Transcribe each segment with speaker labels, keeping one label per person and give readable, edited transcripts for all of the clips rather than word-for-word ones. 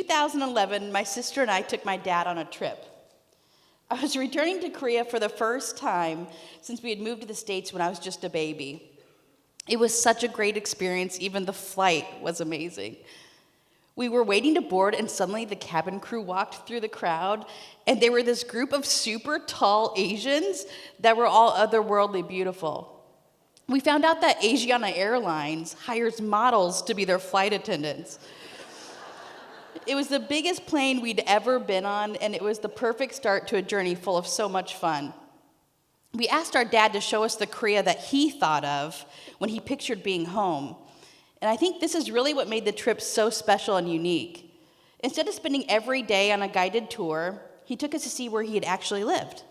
Speaker 1: 2011, my sister and I took my dad on a trip. I was returning to Korea for the first time since we had moved to the States when I was just a baby. It was such a great experience, even the flight was amazing. We were waiting to board, and suddenly the cabin crew walked through the crowd, and they were this group of super tall Asians that were all otherworldly beautiful. We found out that Asiana Airlines hires models to be their flight attendants. It was the biggest plane we'd ever been on, and it was the perfect start to a journey full of so much fun. We asked our dad to show us the Korea that he thought of when he pictured being home. And I think this is really what made the trip so special and unique. Instead of spending every day on a guided tour, he took us to see where he had actually lived.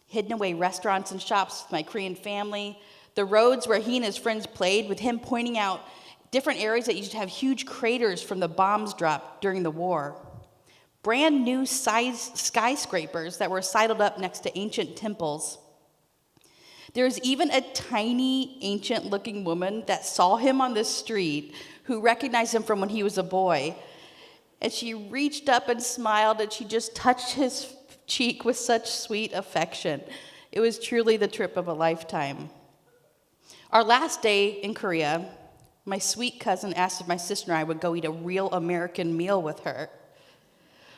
Speaker 1: Hidden away restaurants and shops with my Korean family, the roads where he and his friends played, with him pointing out different areas that used to have huge craters from the bombs dropped during the war. Brand new skyscrapers that were sidled up next to ancient temples. There was even a tiny, ancient-looking woman that saw him on the street who recognized him from when he was a boy. And she reached up and smiled, and she just touched his cheek with such sweet affection. It was truly the trip of a lifetime. Our last day in Korea, my sweet cousin asked if my sister and I would go eat a real American meal with her.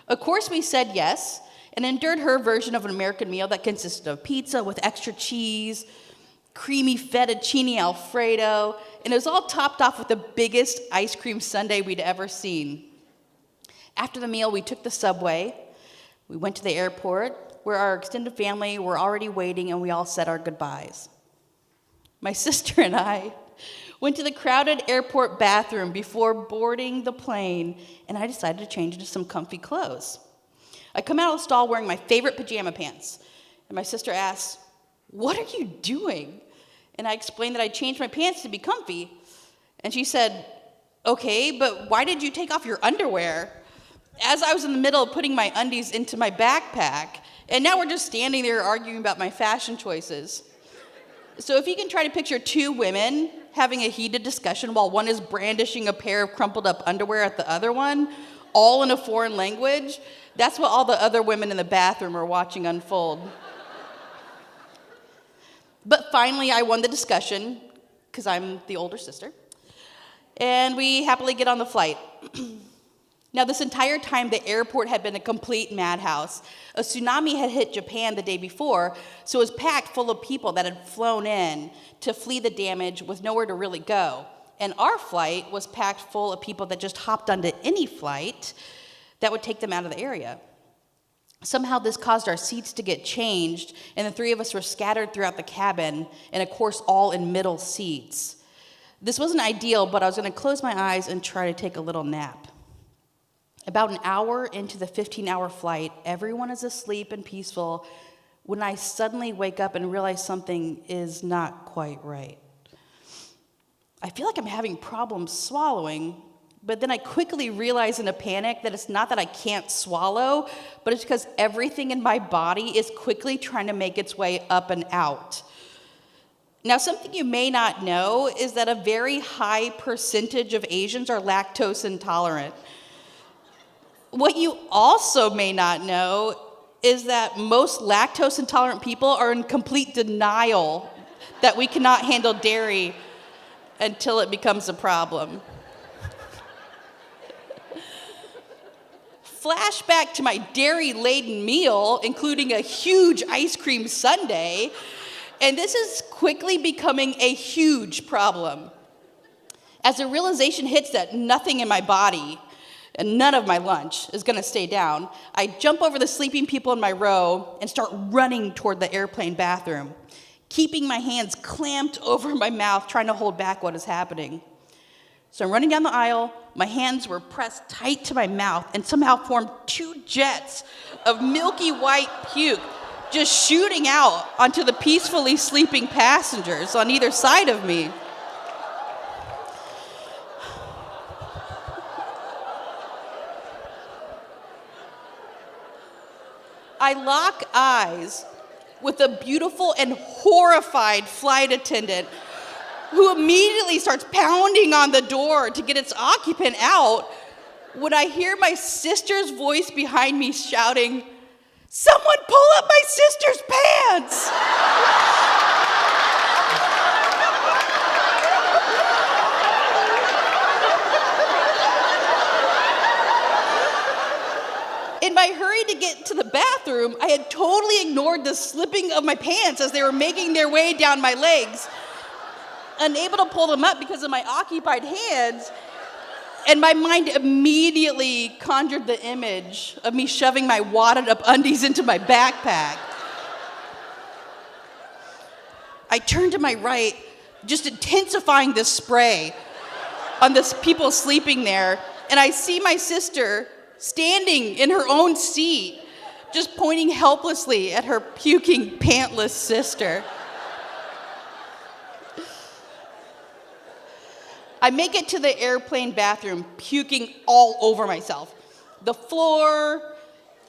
Speaker 1: Of course, we said yes, and endured her version of an American meal that consisted of pizza with extra cheese, creamy fettuccine Alfredo, and it was all topped off with the biggest ice cream sundae we'd ever seen. After the meal, we took the subway. We went to the airport, where our extended family were already waiting, and we all said our goodbyes. My sister and I went to the crowded airport bathroom before boarding the plane, and I decided to change into some comfy clothes. I come out of the stall wearing my favorite pajama pants, and my sister asks, "What are you doing?" And I explained that I changed my pants to be comfy, and she said, "Okay, but why did you take off your underwear?" As I was in the middle of putting my undies into my backpack, and now we're just standing there arguing about my fashion choices. So if you can try to picture two women having a heated discussion while one is brandishing a pair of crumpled up underwear at the other one, all in a foreign language, that's what all the other women in the bathroom are watching unfold. But finally, I won the discussion, because I'm the older sister, and we happily get on the flight. Now, this entire time, the airport had been a complete madhouse. A tsunami had hit Japan the day before, so it was packed full of people that had flown in to flee the damage with nowhere to really go. And our flight was packed full of people that just hopped onto any flight that would take them out of the area. Somehow this caused our seats to get changed, and the three of us were scattered throughout the cabin, and of course all in middle seats. This wasn't ideal, but I was going to close my eyes and try to take a little nap. About an hour into the 15-hour flight, everyone is asleep and peaceful when I suddenly wake up and realize something is not quite right. I feel like I'm having problems swallowing, but then I quickly realize in a panic that it's not that I can't swallow, but it's because everything in my body is quickly trying to make its way up and out. Now, something you may not know is that a very high percentage of Asians are lactose intolerant. What you also may not know is that most lactose intolerant people are in complete denial that we cannot handle dairy until it becomes a problem. Flashback to my dairy-laden meal, including a huge ice cream sundae, and this is quickly becoming a huge problem. As the realization hits that nothing in my body and none of my lunch is going to stay down, I jump over the sleeping people in my row and start running toward the airplane bathroom, keeping my hands clamped over my mouth, trying to hold back what is happening. So I'm running down the aisle, my hands were pressed tight to my mouth and somehow formed two jets of milky white puke just shooting out onto the peacefully sleeping passengers on either side of me. I lock eyes with a beautiful and horrified flight attendant who immediately starts pounding on the door to get its occupant out, when I hear my sister's voice behind me shouting, "Someone pull up my sister's pants!" In my hurry to get to the bathroom, I had totally ignored the slipping of my pants as they were making their way down my legs, unable to pull them up because of my occupied hands. And my mind immediately conjured the image of me shoving my wadded up undies into my backpack. I turned to my right, just intensifying the spray on the people sleeping there, and I see my sister standing in her own seat, just pointing helplessly at her puking, pantless sister. I make it to the airplane bathroom, puking all over myself, the floor,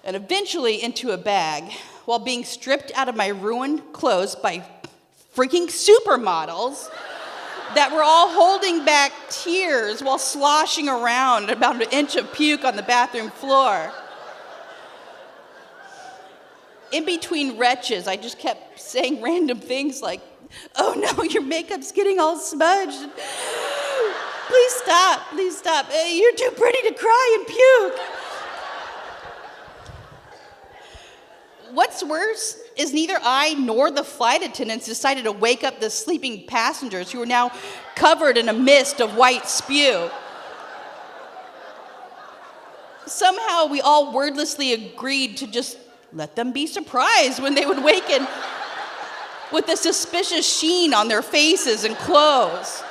Speaker 1: and eventually into a bag, while being stripped out of my ruined clothes by freaking supermodels that were all holding back tears while sloshing around about an inch of puke on the bathroom floor. In between retches, I just kept saying random things like, "Oh no, your makeup's getting all smudged. Please stop. You're too pretty to cry and puke." What's worse is neither I nor the flight attendants decided to wake up the sleeping passengers who were now covered in a mist of white spew. Somehow we all wordlessly agreed to just let them be surprised when they would waken with a suspicious sheen on their faces and clothes.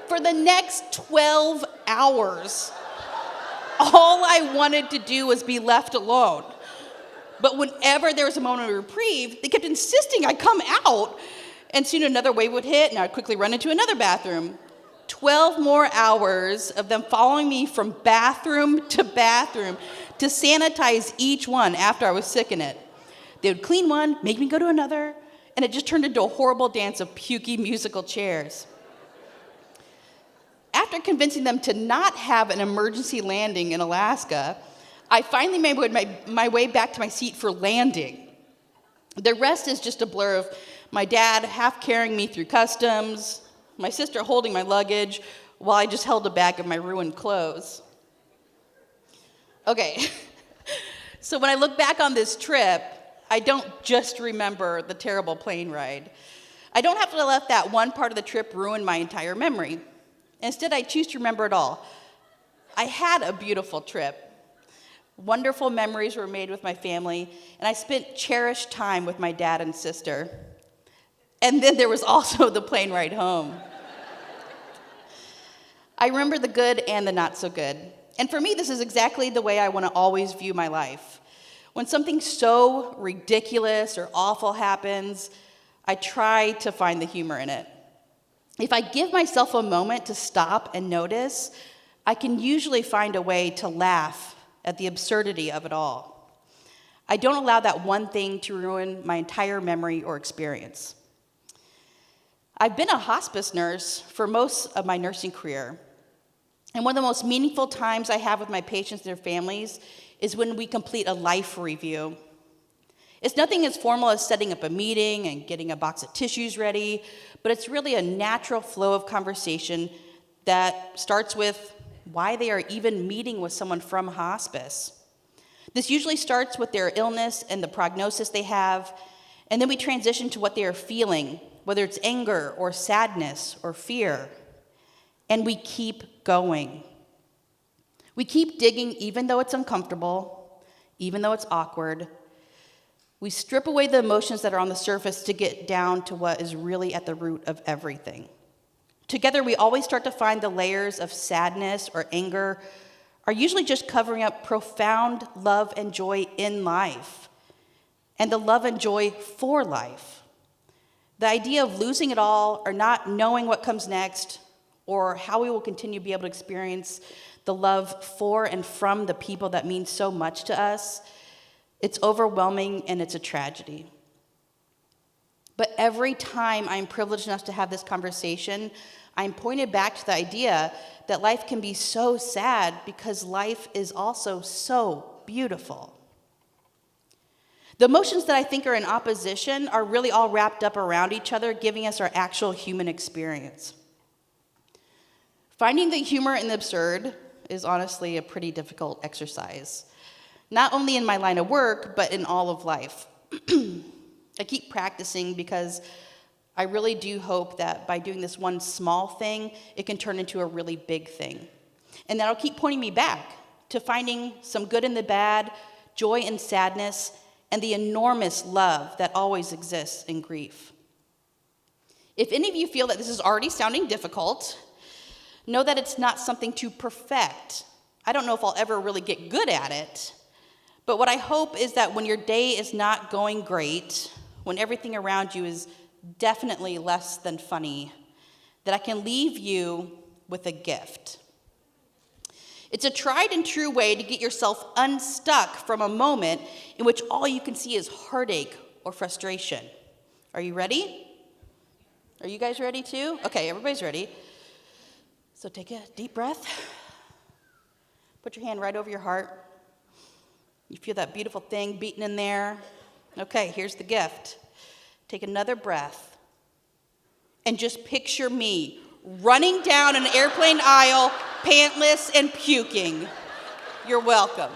Speaker 1: For the next 12 hours, all I wanted to do was be left alone. But whenever there was a moment of reprieve, they kept insisting I come out, and soon another wave would hit, and I'd quickly run into another bathroom. 12 more hours of them following me from bathroom to bathroom to sanitize each one after I was sick in it. They would clean one, make me go to another, and it just turned into a horrible dance of pukey musical chairs. After convincing them to not have an emergency landing in Alaska, I finally made my way back to my seat for landing. The rest is just a blur of my dad half carrying me through customs, my sister holding my luggage, while I just held a bag of my ruined clothes. Okay, so when I look back on this trip, I don't just remember the terrible plane ride. I don't have to let that one part of the trip ruin my entire memory. Instead, I choose to remember it all. I had a beautiful trip. Wonderful memories were made with my family, and I spent cherished time with my dad and sister. And then there was also the plane ride home. I remember the good and the not so good. And for me, this is exactly the way I want to always view my life. When something so ridiculous or awful happens, I try to find the humor in it. If I give myself a moment to stop and notice, I can usually find a way to laugh at the absurdity of it all. I don't allow that one thing to ruin my entire memory or experience. I've been a hospice nurse for most of my nursing career, and one of the most meaningful times I have with my patients and their families is when we complete a life review. It's nothing as formal as setting up a meeting and getting a box of tissues ready, but it's really a natural flow of conversation that starts with why they are even meeting with someone from hospice. This usually starts with their illness and the prognosis they have, and then we transition to what they are feeling, whether it's anger or sadness or fear, and we keep going. We keep digging even though it's uncomfortable, even though it's awkward. We strip away the emotions that are on the surface to get down to what is really at the root of everything. Together, we always start to find the layers of sadness or anger are usually just covering up profound love and joy in life, and the love and joy for life. The idea of losing it all or not knowing what comes next or how we will continue to be able to experience the love for and from the people that mean so much to us, it's overwhelming and it's a tragedy. But every time I'm privileged enough to have this conversation, I'm pointed back to the idea that life can be so sad because life is also so beautiful. The emotions that I think are in opposition are really all wrapped up around each other, giving us our actual human experience. Finding the humor in the absurd is honestly a pretty difficult exercise, not only in my line of work, but in all of life. I keep practicing because I really do hope that by doing this one small thing, it can turn into a really big thing. And that'll keep pointing me back to finding some good in the bad, joy in sadness, and the enormous love that always exists in grief. If any of you feel that this is already sounding difficult, know that it's not something to perfect. I don't know if I'll ever really get good at it, but what I hope is that when your day is not going great, when everything around you is definitely less than funny, that I can leave you with a gift. It's a tried and true way to get yourself unstuck from a moment in which all you can see is heartache or frustration. Are you ready? Are you guys ready too? Okay, everybody's ready. So take a deep breath. Put your hand right over your heart. You feel that beautiful thing beating in there. Okay, here's the gift. Take another breath. And just picture me running down an airplane aisle, pantless and puking. You're welcome.